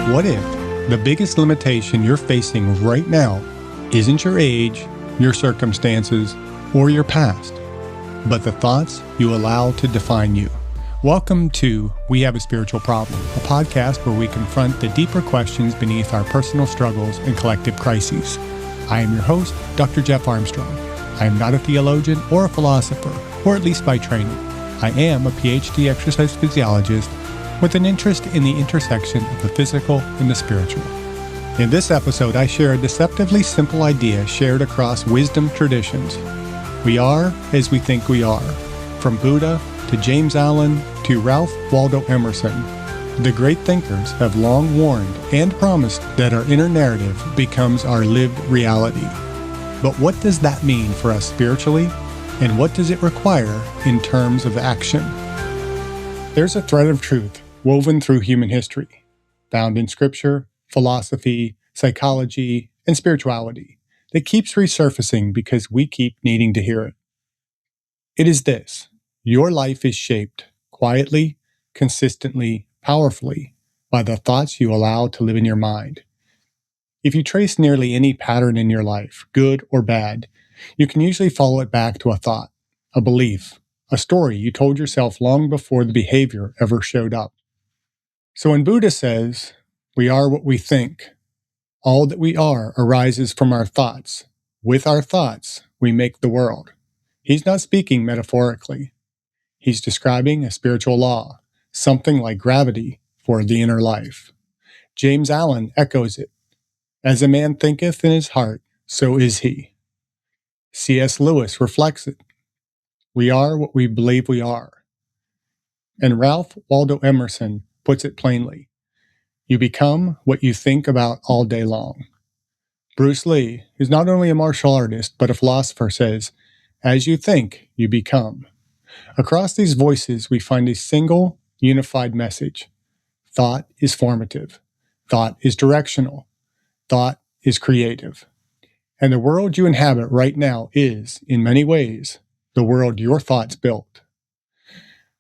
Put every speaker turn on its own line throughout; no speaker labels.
What if the biggest limitation you're facing right now isn't your age, your circumstances, or your past, but the thoughts you allow to define you? Welcome to We Have a Spiritual Problem, a podcast where we confront the deeper questions beneath our personal struggles and collective crises. I am your host, Dr. Jeff Armstrong. I am not a theologian or a philosopher, or at least by training. I am a PhD exercise physiologist with an interest in the intersection of the physical and the spiritual. In this episode, I share a deceptively simple idea shared across wisdom traditions. We are as we think we are. From Buddha to James Allen to Ralph Waldo Emerson, the great thinkers have long warned and promised that our inner narrative becomes our lived reality. But what does that mean for us spiritually, and what does it require in terms of action? There's a thread of truth woven through human history, found in scripture, philosophy, psychology, and spirituality, that keeps resurfacing because we keep needing to hear it. It is this: your life is shaped quietly, consistently, powerfully by the thoughts you allow to live in your mind. If you trace nearly any pattern in your life, good or bad, you can usually follow it back to a thought, a belief, a story you told yourself long before the behavior ever showed up. So when Buddha says, "We are what we think," all that we are arises from our thoughts. With our thoughts, we make the world. He's not speaking metaphorically. He's describing a spiritual law, something like gravity for the inner life. James Allen echoes it. As a man thinketh in his heart, so is he. C.S. Lewis reflects it. We are what we believe we are. And Ralph Waldo Emerson puts it plainly. You become what you think about all day long. Bruce Lee, who's not only a martial artist but a philosopher, says, as you think, you become. Across these voices, we find a single, unified message. Thought is formative. Thought is directional. Thought is creative. And the world you inhabit right now is, in many ways, the world your thoughts built.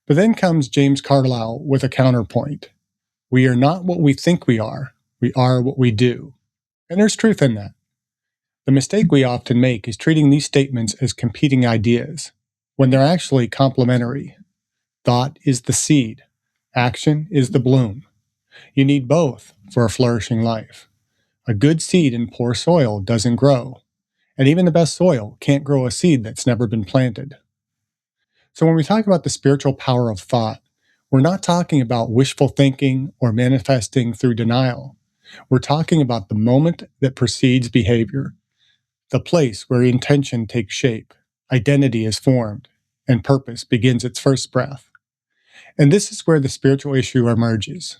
But then comes James Carlyle with a counterpoint. We are not what we think we are what we do. And there's truth in that. The mistake we often make is treating these statements as competing ideas, when they're actually complementary. Thought is the seed. Action is the bloom. You need both for a flourishing life. A good seed in poor soil doesn't grow, and even the best soil can't grow a seed that's never been planted. So when we talk about the spiritual power of thought, we're not talking about wishful thinking or manifesting through denial. We're talking about the moment that precedes behavior, the place where intention takes shape, identity is formed, and purpose begins its first breath. And this is where the spiritual issue emerges.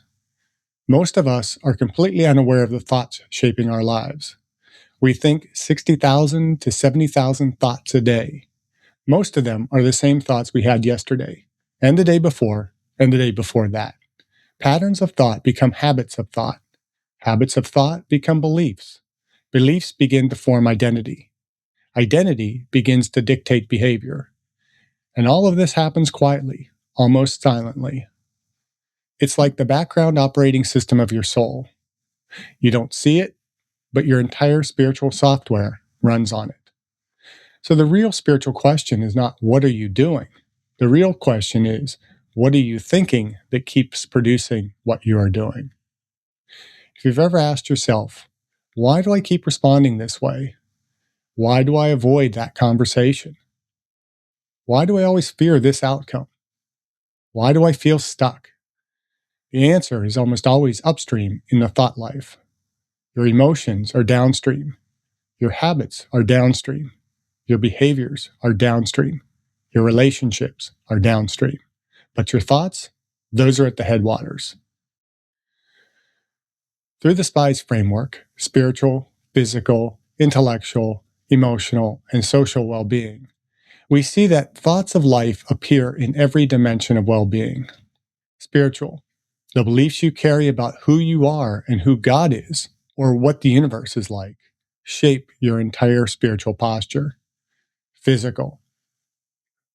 Most of us are completely unaware of the thoughts shaping our lives. We think 60,000 to 70,000 thoughts a day. Most of them are the same thoughts we had yesterday, and the day before, and the day before that. Patterns of thought become habits of thought. Habits of thought become beliefs. Beliefs begin to form identity. Identity begins to dictate behavior. And all of this happens quietly, almost silently. It's like the background operating system of your soul. You don't see it, but your entire spiritual software runs on it. So the real spiritual question is not, what are you doing? The real question is, what are you thinking that keeps producing what you are doing? If you've ever asked yourself, why do I keep responding this way? Why do I avoid that conversation? Why do I always fear this outcome? Why do I feel stuck? The answer is almost always upstream in the thought life. Your emotions are downstream. Your habits are downstream. Your behaviors are downstream. Your relationships are downstream. But your thoughts, those are at the headwaters. Through the SPIES framework, spiritual, physical, intellectual, emotional, and social well-being, we see that thoughts of life appear in every dimension of well-being. Spiritual, the beliefs you carry about who you are and who God is, or what the universe is like, shape your entire spiritual posture. Physical,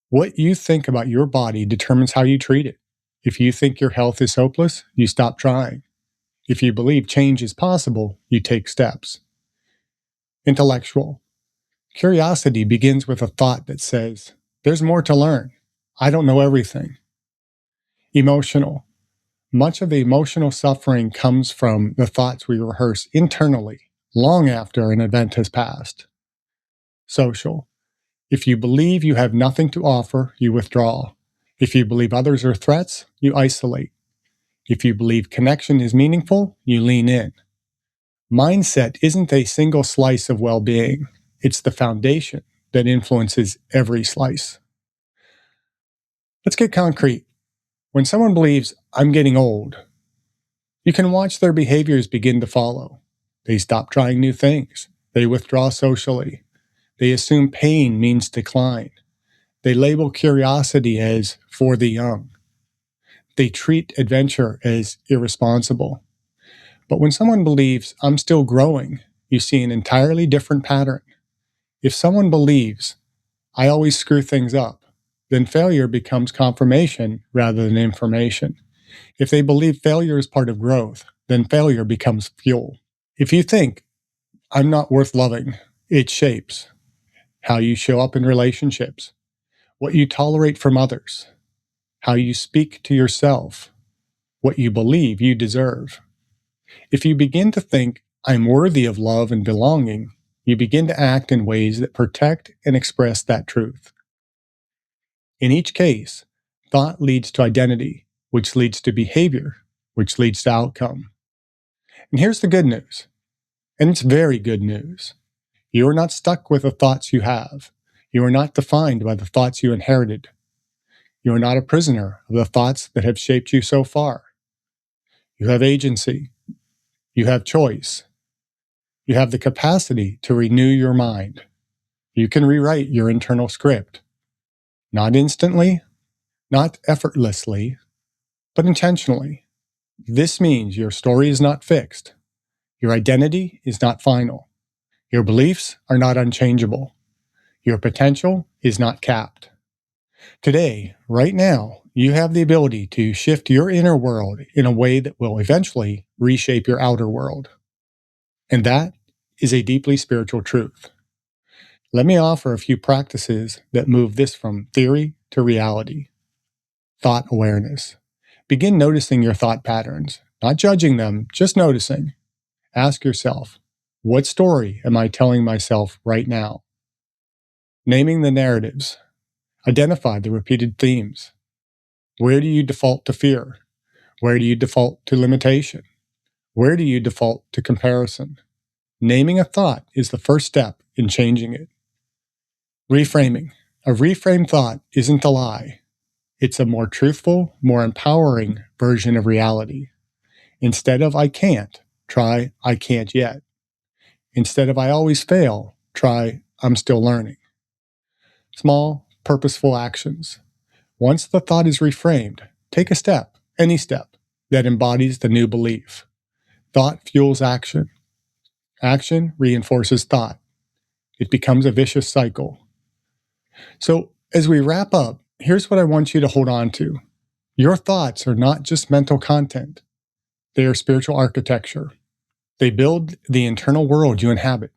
what you think about your body determines how you treat it. If you think your health is hopeless, you stop trying. If you believe change is possible, you take steps. Intellectual. Curiosity begins with a thought that says, there's more to learn. I don't know everything. Emotional. Much of the emotional suffering comes from the thoughts we rehearse internally long after an event has passed. Social. If you believe you have nothing to offer, you withdraw. If you believe others are threats, you isolate. If you believe connection is meaningful, you lean in. Mindset isn't a single slice of well-being. It's the foundation that influences every slice. Let's get concrete. When someone believes, I'm getting old, you can watch their behaviors begin to follow. They stop trying new things. They withdraw socially. They assume pain means decline. They label curiosity as for the young. They treat adventure as irresponsible. But when someone believes, I'm still growing, you see an entirely different pattern. If someone believes, I always screw things up, then failure becomes confirmation rather than information. If they believe failure is part of growth, then failure becomes fuel. If you think, I'm not worth loving, it shapes how you show up in relationships, what you tolerate from others, how you speak to yourself, what you believe you deserve. If you begin to think, I'm worthy of love and belonging, you begin to act in ways that protect and express that truth. In each case, thought leads to identity, which leads to behavior, which leads to outcome. And here's the good news, and it's very good news. You are not stuck with the thoughts you have. You are not defined by the thoughts you inherited. You are not a prisoner of the thoughts that have shaped you so far. You have agency. You have choice. You have the capacity to renew your mind. You can rewrite your internal script. Not instantly, not effortlessly, but intentionally. This means your story is not fixed. Your identity is not final. Your beliefs are not unchangeable. Your potential is not capped. Today, right now, you have the ability to shift your inner world in a way that will eventually reshape your outer world. And that is a deeply spiritual truth. Let me offer a few practices that move this from theory to reality. Thought awareness. Begin noticing your thought patterns, not judging them, just noticing. Ask yourself, what story am I telling myself right now? Naming the narratives. Identify the repeated themes. Where do you default to fear? Where do you default to limitation? Where do you default to comparison? Naming a thought is the first step in changing it. Reframing. A reframed thought isn't a lie. It's a more truthful, more empowering version of reality. Instead of I can't, try I can't yet. Instead of I always fail, try I'm still learning. Small, purposeful actions. Once the thought is reframed, take a step, any step, that embodies the new belief. Thought fuels action. Action reinforces thought. It becomes a vicious cycle. So, as we wrap up, here's what I want you to hold on to. Your thoughts are not just mental content. They are spiritual architecture. They build the internal world you inhabit.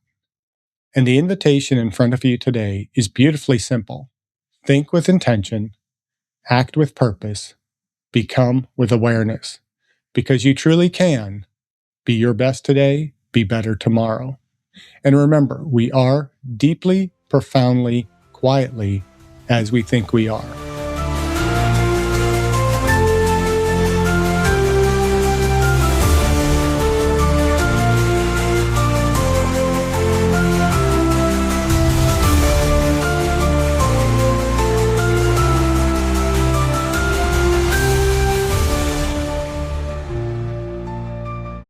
And the invitation in front of you today is beautifully simple. Think with intention, act with purpose, become with awareness. Because you truly can be your best today, be better tomorrow. And remember, we are deeply, profoundly, quietly as we think we are.